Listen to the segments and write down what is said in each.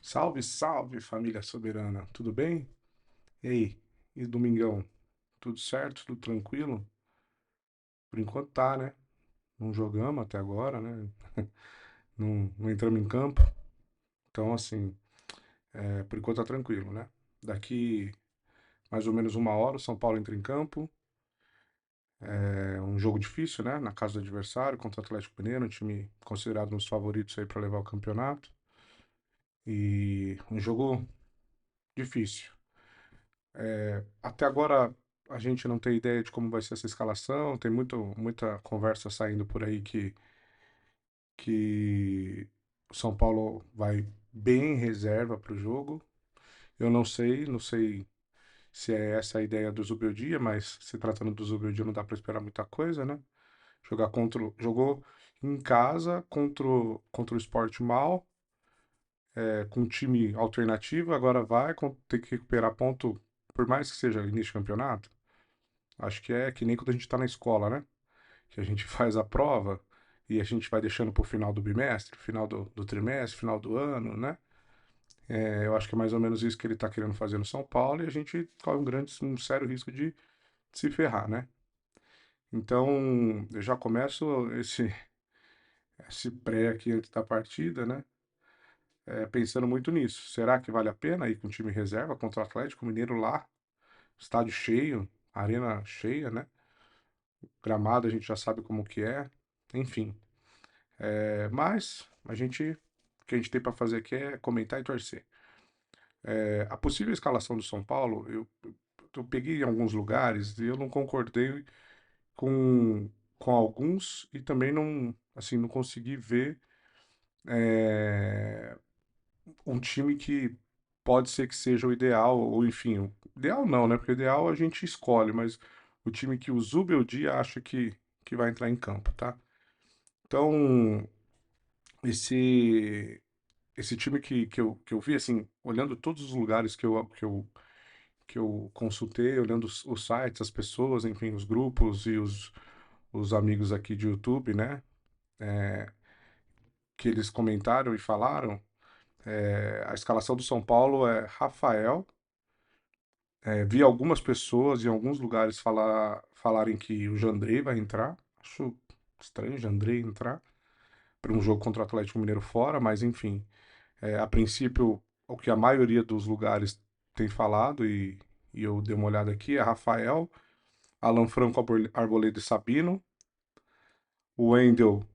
Salve, salve, família soberana. Tudo bem? Ei, e domingão? Tudo certo? Tudo tranquilo? Por enquanto tá, né? Não jogamos até agora, né? Não entramos em campo. Então, assim, por enquanto tá tranquilo, né? Daqui mais ou menos uma hora o São Paulo entra em campo. É um jogo difícil, né? Na casa do adversário, contra o Atlético Mineiro, um time considerado um dos favoritos aí para levar o campeonato. E um jogo difícil. Até agora a gente não tem ideia de como vai ser essa escalação, tem muita conversa saindo por aí que o São Paulo vai bem reserva para o jogo. Eu não sei se é essa a ideia do Zubeldia, mas se tratando do Zubeldia não dá para esperar muita coisa, né? Jogou em casa contra o Sport mal, com um time alternativo, agora ter que recuperar ponto, por mais que seja início de campeonato. Acho que é que nem quando a gente está na escola, né? Que a gente faz a prova e a gente vai deixando para o final do bimestre, final do trimestre, final do ano, né? Eu acho que é mais ou menos isso que ele está querendo fazer no São Paulo e a gente corre um sério risco de se ferrar, né? Então, eu já começo esse pré aqui antes da partida, né? Pensando muito nisso. Será que vale a pena ir com o time reserva contra o Atlético Mineiro lá? Estádio cheio, arena cheia, né? Gramado a gente já sabe como que é. Enfim, mas o que a gente tem para fazer aqui é comentar e torcer. A possível escalação do São Paulo, eu peguei em alguns lugares e eu não concordei com, com alguns e também não, assim, não consegui ver é, um time que pode ser que seja o ideal, ou enfim, o ideal não, né? Porque o ideal a gente escolhe, mas o time que o Zubeldia acha que vai entrar em campo, tá? Então, esse esse time que eu vi, assim, olhando todos os lugares que eu consultei, olhando os sites, as pessoas, enfim, os grupos e os amigos aqui de YouTube, né, que eles comentaram e falaram, a escalação do São Paulo é Rafael. Vi algumas pessoas em alguns lugares falarem que o Jandrei vai entrar. Acho estranho o Jandrei entrar para um jogo contra o Atlético Mineiro fora, mas enfim. A princípio, o que a maioria dos lugares tem falado, e eu dei uma olhada aqui, é Rafael, Alan Franco, Arboleda e Sabino, o Wendel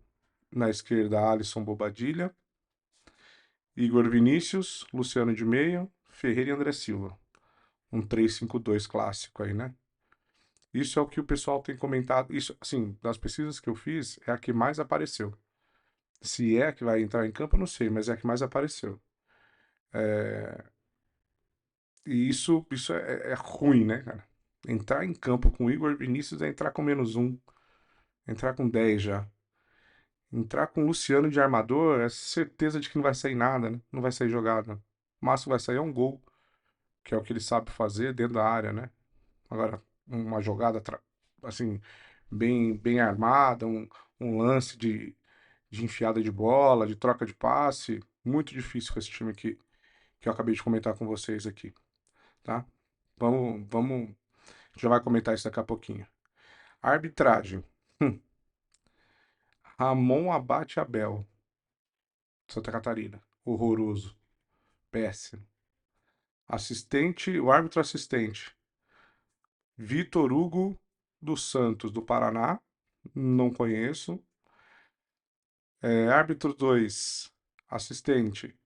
na esquerda, Alisson Bobadilha, Igor Vinícius, Luciano de Meio, Ferreira e André Silva. Um 3-5-2 clássico aí, né? Isso é o que o pessoal tem comentado. Isso, assim, das pesquisas que eu fiz, é a que mais apareceu. Se é a que vai entrar em campo, eu não sei, mas é a que mais apareceu. E isso é ruim, né, cara? Entrar em campo com o Igor Vinícius é entrar com -1, entrar com 10 já. Entrar com o Luciano de armador é certeza de que não vai sair nada, né? Não vai sair jogada. O máximo que vai sair é um gol, que é o que ele sabe fazer dentro da área, né? Agora, uma jogada assim, bem armada, um lance de enfiada de bola, de troca de passe, muito difícil com esse time que eu acabei de comentar com vocês aqui, tá? Vamos, a gente já vai comentar isso daqui a pouquinho. Arbitragem. Ramon Abate Abel, Santa Catarina. Horroroso. Péssimo. Assistente, o árbitro assistente. Vitor Hugo dos Santos, do Paraná. Não conheço. Árbitro 2, assistente.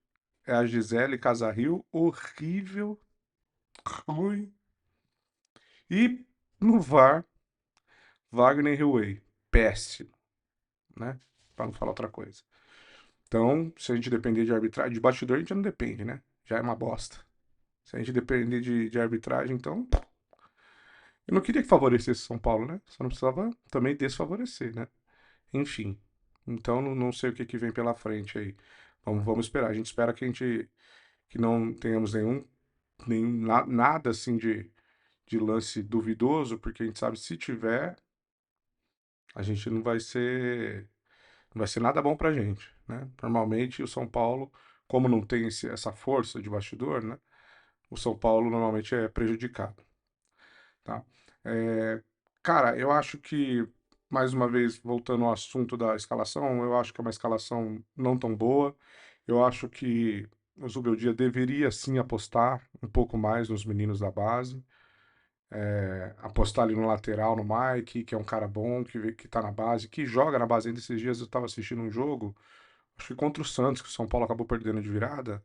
É a Gisele Casaril. Horrível. Ruim. E no VAR, Wagner Hillway. Péssimo, né? Pra não falar outra coisa. Então, se a gente depender de arbitragem, de bastidor a gente não depende, né? Já é uma bosta. Se a gente depender de arbitragem, então. Eu não queria que favorecesse São Paulo, né? Só não precisava também desfavorecer, né? Enfim. Então, não sei o que vem pela frente aí. Vamos esperar. A gente espera que não tenhamos nada assim de lance duvidoso, porque a gente sabe se tiver, a gente não vai ser nada bom pra gente, né? Normalmente o São Paulo, como não tem essa força de bastidor, né? O São Paulo normalmente é prejudicado, tá? É, cara, eu acho que, mais uma vez, voltando ao assunto da escalação, eu acho que é uma escalação não tão boa. Eu acho que o Zubeldia deveria sim apostar um pouco mais nos meninos da base. Apostar ali no lateral, no Mike, que é um cara bom, que tá na base, que joga na base. Ainda esses dias eu tava assistindo um jogo, acho que contra o Santos, que o São Paulo acabou perdendo de virada,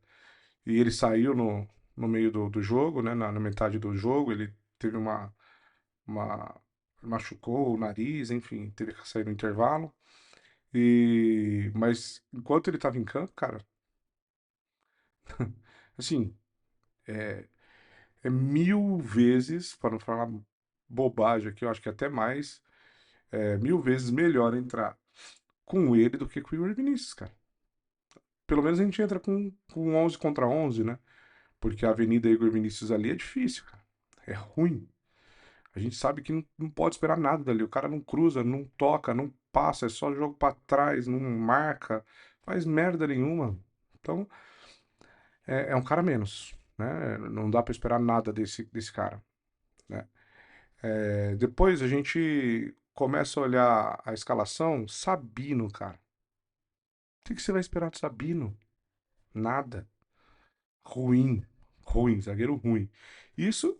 e ele saiu no meio do jogo, né, na metade do jogo, ele teve uma machucou o nariz, enfim, teve que sair no intervalo. Mas enquanto ele tava em campo, cara, assim, é mil vezes, para não falar bobagem aqui, eu acho que até mais, mil vezes melhor entrar com ele do que com o Igor Vinícius, cara. Pelo menos a gente entra com 11 contra 11, né? Porque a Avenida Igor Vinícius ali é difícil, cara. É ruim. A gente sabe que não pode esperar nada dali. O cara não cruza, não toca, não passa, é só jogo pra trás, não marca, faz merda nenhuma. Então, é um cara a menos, né? Não dá pra esperar nada desse cara, né? Depois a gente começa a olhar a escalação, Sabino, cara. O que você vai esperar do Sabino? Nada. Ruim. Ruim, zagueiro ruim. Isso,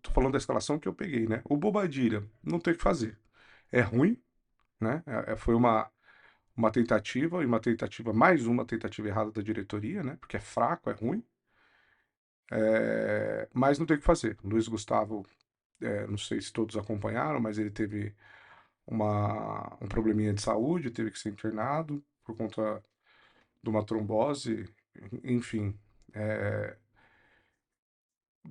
tô falando da escalação que eu peguei, né? O Bobadilha, não tem o que fazer. É ruim, né? Foi uma tentativa, e mais uma tentativa errada da diretoria, né? Porque é fraco, é ruim. Mas não tem o que fazer. Luiz Gustavo, não sei se todos acompanharam, mas ele teve um probleminha de saúde, teve que ser internado por conta de uma trombose, enfim. É,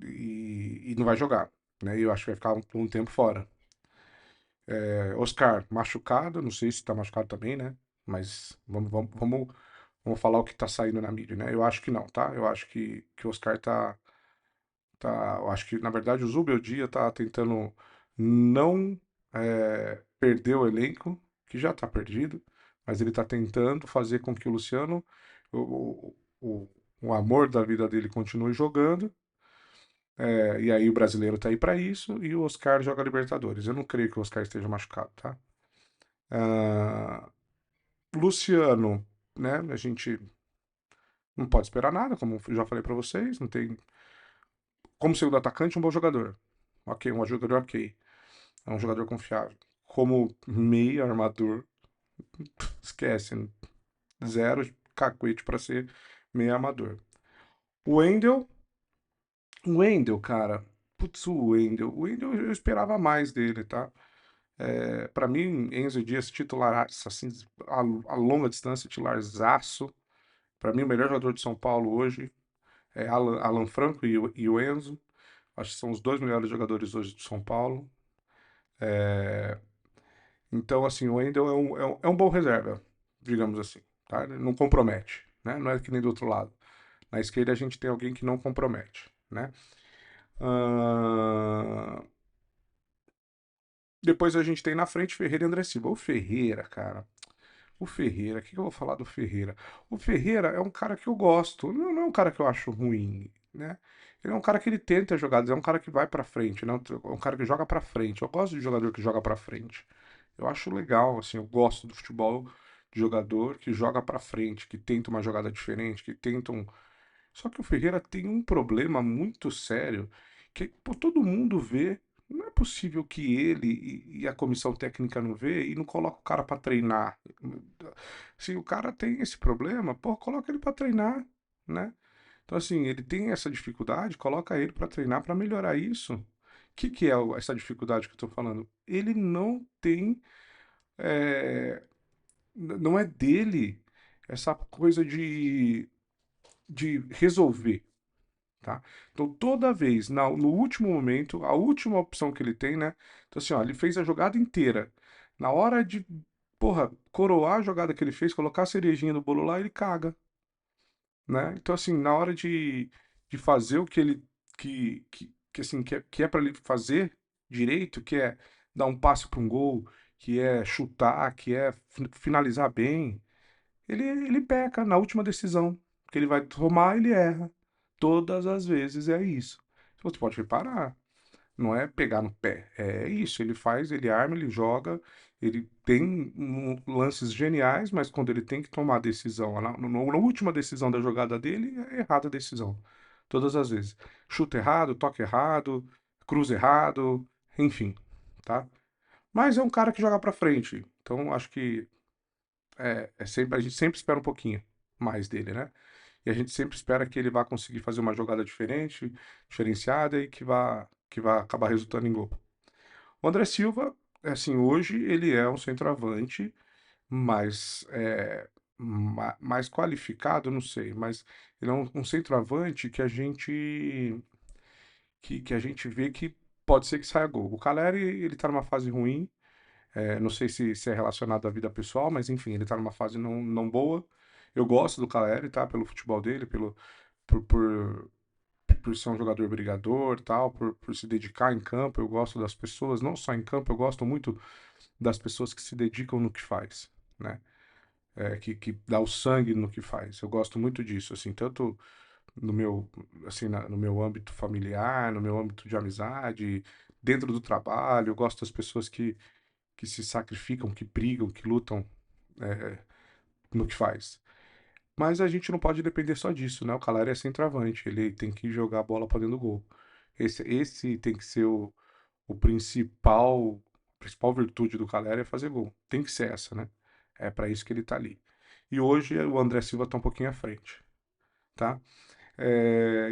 e não vai jogar, né? E eu acho que vai ficar um tempo fora. Oscar, machucado, não sei se tá machucado também, né? Mas vamos falar o que tá saindo na mídia, né? Eu acho que não, tá? Eu acho que o Oscar eu acho que, na verdade, o Zubeldia tá tentando não perder o elenco, que já tá perdido, mas ele tá tentando fazer com que o Luciano, o, o, o amor da vida dele, continue jogando. E aí o brasileiro tá aí pra isso e o Oscar joga Libertadores. Eu não creio que o Oscar esteja machucado, tá? Ah, Luciano, né? A gente não pode esperar nada, como eu já falei pra vocês. Não tem. Como segundo atacante, um bom jogador. Ok, um jogador ok. É um jogador confiável. Como meio armador, esquece. Zero cacuete pra ser meio armador. O Wendel, cara. Putz, o Wendel eu esperava mais dele, tá? Para mim, Enzo Dias titular, assim, a longa distância, titularzaço. Para mim, o melhor jogador de São Paulo hoje é Alan Franco e o Enzo. Acho que são os dois melhores jogadores hoje de São Paulo. Então, assim, o Wendel é um bom reserva, digamos assim. Tá? Ele não compromete, né? Não é que nem do outro lado. Na esquerda a gente tem alguém que não compromete, né? Ah, Depois a gente tem na frente Ferreira e André Silva. O Ferreira, cara. O Ferreira, o que eu vou falar do Ferreira? O Ferreira é um cara que eu gosto, não é um cara que eu acho ruim, né? Ele é um cara que ele tenta jogadas, é um cara que vai pra frente, né? É um cara que joga pra frente. Eu gosto de jogador que joga pra frente. Eu acho legal, assim, eu gosto do futebol de jogador que joga pra frente, que tenta uma jogada diferente, que tenta um. Só que o Ferreira tem um problema muito sério que pô, todo mundo vê. Não é possível que ele e a comissão técnica não vê e não coloca o cara para treinar. Se o cara tem esse problema, pô, coloca ele para treinar, né? Então assim, ele tem essa dificuldade, coloca ele para treinar para melhorar isso. O que é essa dificuldade que eu tô falando? Ele não tem, é, não é dele essa coisa de resolver. Tá? Então, toda vez, no último momento, a última opção que ele tem, né? Então, assim, ó, ele fez a jogada inteira. Na hora de, porra, coroar a jogada que ele fez, colocar a cerejinha no bolo lá, ele caga, né? Então, assim, na hora de fazer o que ele, assim, que é para ele fazer direito, que é dar um passe para um gol, que é chutar, que é finalizar bem, ele peca na última decisão, Porque ele vai tomar, ele erra. Todas as vezes é isso. Você pode reparar. Não é pegar no pé. É isso. Ele faz, ele arma, ele joga. Ele tem lances geniais, mas quando ele tem que tomar a decisão, na última decisão da jogada dele, é errada a decisão. Todas as vezes. Chuta errado, toca errado, cruza errado, enfim, tá? Mas é um cara que joga pra frente. Então acho que a gente sempre espera um pouquinho mais dele, né? E a gente sempre espera que ele vá conseguir fazer uma jogada diferente, diferenciada e que vá acabar resultando em gol. O André Silva, assim, hoje ele é um centroavante mais, mais qualificado, não sei, mas ele é um centroavante que a gente vê que pode ser que saia gol. O Caleri, ele tá numa fase ruim, não sei se é relacionado à vida pessoal, mas enfim, ele tá numa fase não boa. Eu gosto do Caleri, tá? Pelo futebol dele, por, por, por ser um jogador brigador, tal, por se dedicar em campo. Eu gosto das pessoas, não só em campo, eu gosto muito das pessoas que se dedicam no que faz, né? Que dá o sangue no que faz. Eu gosto muito disso, assim, tanto no meu, assim, no meu âmbito familiar, no meu âmbito de amizade, dentro do trabalho. Eu gosto das pessoas que se sacrificam, que brigam, que lutam é, no que faz. Mas a gente não pode depender só disso, né? O Caleri é centroavante, ele tem que jogar a bola para dentro do gol. Esse tem que ser o principal virtude do Caleri é fazer gol. Tem que ser essa, né? É para isso que ele tá ali. E hoje o André Silva tá um pouquinho à frente, tá?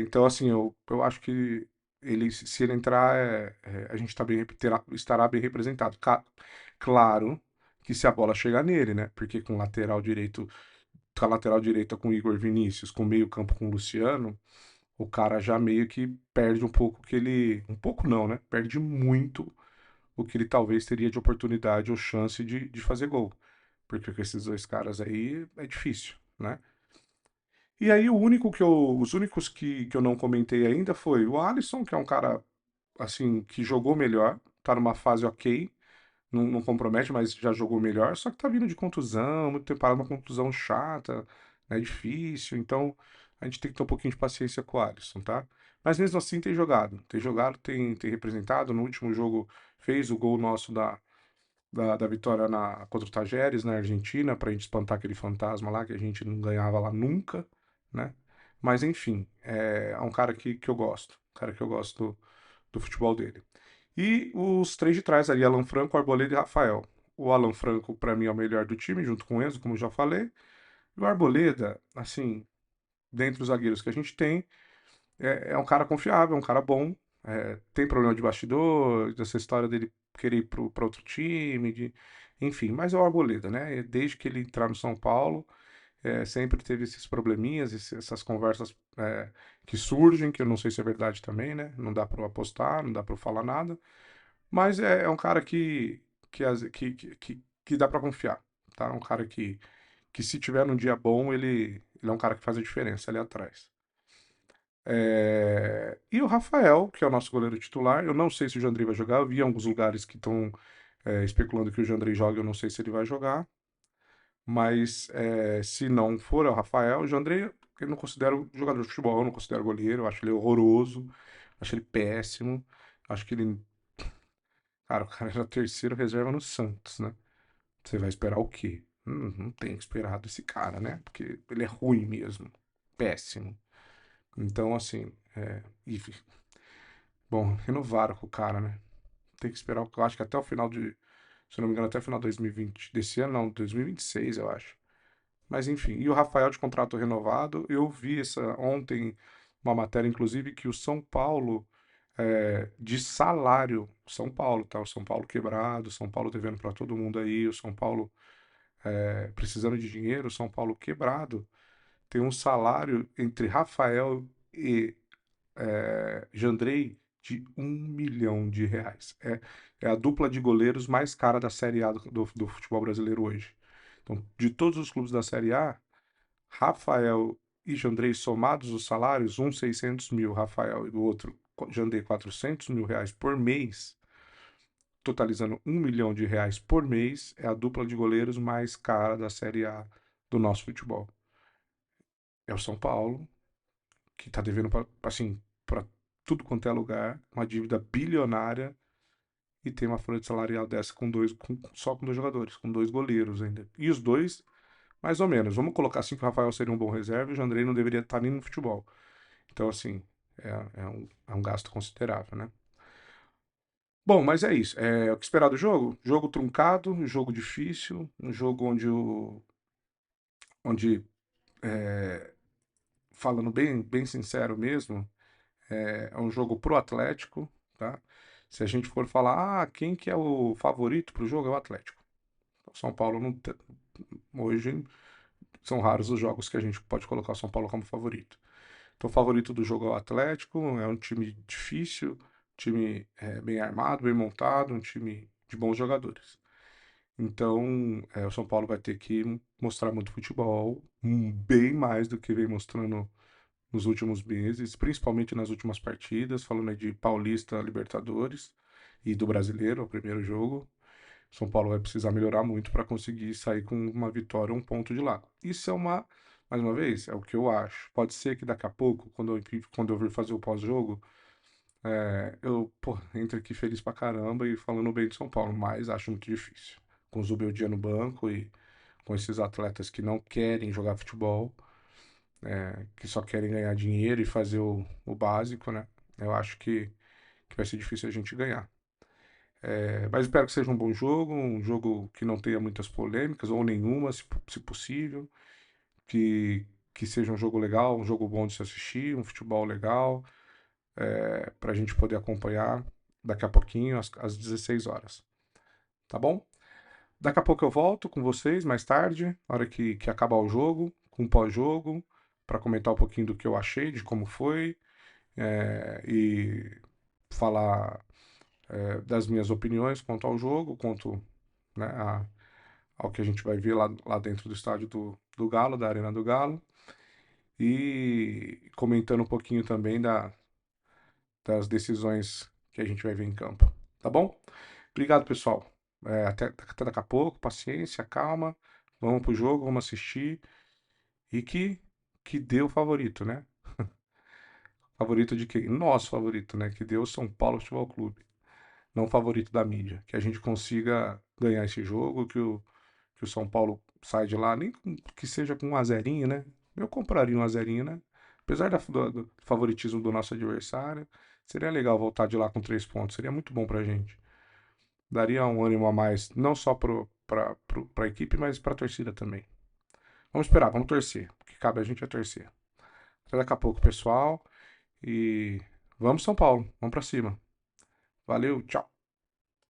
Então, assim, eu acho que ele, se ele entrar, a gente estará bem representado. Claro que se a bola chegar nele, né? Porque com a lateral direita com o Igor Vinícius, com o meio campo com o Luciano, o cara já meio que perde um pouco que ele. Um pouco não, né? Perde muito o que ele talvez teria de oportunidade ou chance de fazer gol. Porque com esses dois caras aí é difícil, né? E aí os únicos que eu não comentei ainda foi o Alisson, que é um cara assim que jogou melhor, tá numa fase ok, não compromete, mas já jogou melhor, só que tá vindo de contusão, muito tempo parado, uma contusão chata, né, difícil, então a gente tem que ter um pouquinho de paciência com o Alisson, tá? Mas mesmo assim tem jogado, tem representado, no último jogo fez o gol nosso da vitória contra o Tajeres, na Argentina, pra gente espantar aquele fantasma lá, que a gente não ganhava lá nunca, né? Mas enfim, é um cara que eu gosto, um cara que eu gosto do futebol dele. E os três de trás ali, Alan Franco, Arboleda e Rafael. O Alan Franco, pra mim, é o melhor do time, junto com o Enzo, como eu já falei. E o Arboleda, assim, dentre os zagueiros que a gente tem, é um cara confiável, é um cara bom. Tem problema de bastidor, dessa história dele querer ir para outro time, enfim, mas é o Arboleda, né? Desde que ele entrar no São Paulo, sempre teve esses probleminhas, essas conversas que surgem, que eu não sei se é verdade também, né? Não dá para apostar, não dá para falar nada, mas é um cara que dá para confiar, tá? Um cara que se tiver num dia bom, ele é um cara que faz a diferença ali atrás. E o Rafael, que é o nosso goleiro titular, eu não sei se o Jandrei vai jogar. Eu vi alguns lugares que estão especulando que o Jandrei joga, eu não sei se ele vai jogar. Mas se não for é o Rafael, o Jandrei eu não considero jogador de futebol, eu não considero goleiro, eu acho ele horroroso, acho ele péssimo. Acho que ele. Cara, o cara era terceiro reserva no Santos, né? Você vai esperar o quê? Não tem que esperar desse cara, né? Porque ele é ruim mesmo. Péssimo. Então, assim. E bom, renovaram com o cara, né? Tem que esperar, eu acho que até o final se eu não me engano, até o final de 2020, desse ano, não, 2026, eu acho. Mas enfim, e o Rafael de contrato renovado, eu vi ontem uma matéria, inclusive, que o São Paulo, de salário, São Paulo, tá? O São Paulo quebrado, São Paulo devendo para todo mundo aí, o São Paulo precisando de dinheiro, o São Paulo quebrado, tem um salário entre Rafael e Jandrei de R$ 1 milhão. É a dupla de goleiros mais cara da Série A do futebol brasileiro hoje. Então, de todos os clubes da Série A, Rafael e Jandrei somados os salários, um 600 mil, Rafael, e do outro Jandrei R$ 400 mil por mês, totalizando R$ 1 milhão por mês, é a dupla de goleiros mais cara da Série A do nosso futebol. é o São Paulo, que tá devendo assim, para tudo quanto é lugar, uma dívida bilionária e tem uma folha de salarial dessa só com dois jogadores, com dois goleiros ainda. E os dois, mais ou menos. Vamos colocar assim que o Rafael seria um bom reserva e o Jandrei não deveria estar nem no futebol. Então, assim, é um gasto considerável, né? Bom, mas é isso. O que esperar do jogo? Jogo truncado, um jogo difícil, um jogo onde falando bem sincero mesmo, é um jogo pro Atlético, tá? Se a gente for falar, quem que é o favorito pro jogo, é o Atlético. O São Paulo não tem, hoje são raros os jogos que a gente pode colocar o São Paulo como favorito. Então, o favorito do jogo é o Atlético, é um time difícil, time bem armado, bem montado, um time de bons jogadores. Então, o São Paulo vai ter que mostrar muito futebol, bem mais do que vem mostrando nos últimos meses, principalmente nas últimas partidas, falando aí de Paulista, Libertadores e do Brasileiro, o primeiro jogo. São Paulo vai precisar melhorar muito para conseguir sair com uma vitória, um ponto de lá. Isso mais uma vez, é o que eu acho. Pode ser que daqui a pouco, quando eu vir fazer o pós-jogo, eu, pô, entre aqui feliz pra caramba e falando bem de São Paulo, mas acho muito difícil. Com o Zubeldia no banco e com esses atletas que não querem jogar futebol, que só querem ganhar dinheiro e fazer o básico, né? Eu acho que vai ser difícil a gente ganhar. Mas espero que seja um jogo que não tenha muitas polêmicas, ou nenhuma, se possível, que seja um jogo legal, um jogo bom de se assistir, um futebol legal, para a gente poder acompanhar daqui a pouquinho, às 16 horas. Tá bom? Daqui a pouco eu volto com vocês, mais tarde, na hora que acabar o jogo, com o pós-jogo, para comentar um pouquinho do que eu achei, de como foi, e falar das minhas opiniões quanto ao jogo, quanto, né, ao que a gente vai ver lá dentro do estádio do Galo, da Arena do Galo, e comentando um pouquinho também das decisões que a gente vai ver em campo. Tá bom? Obrigado, pessoal. Até daqui a pouco, paciência, calma. Vamos pro jogo, vamos assistir. E que dê o favorito, né? Favorito de quem? Nosso favorito, né? Que dê o São Paulo Futebol Clube. Não favorito da mídia. Que a gente consiga ganhar esse jogo, que o São Paulo sai de lá, nem que seja com um azerinho, né? Eu compraria um azerinho, né? Apesar do favoritismo do nosso adversário, seria legal voltar de lá com 3 pontos. Seria muito bom pra gente. Daria um ânimo a mais, não só pra equipe, mas pra torcida também. Vamos esperar, vamos torcer. O que cabe a gente é torcer. Até daqui a pouco, pessoal. E vamos, São Paulo. Vamos pra cima. Valeu, tchau.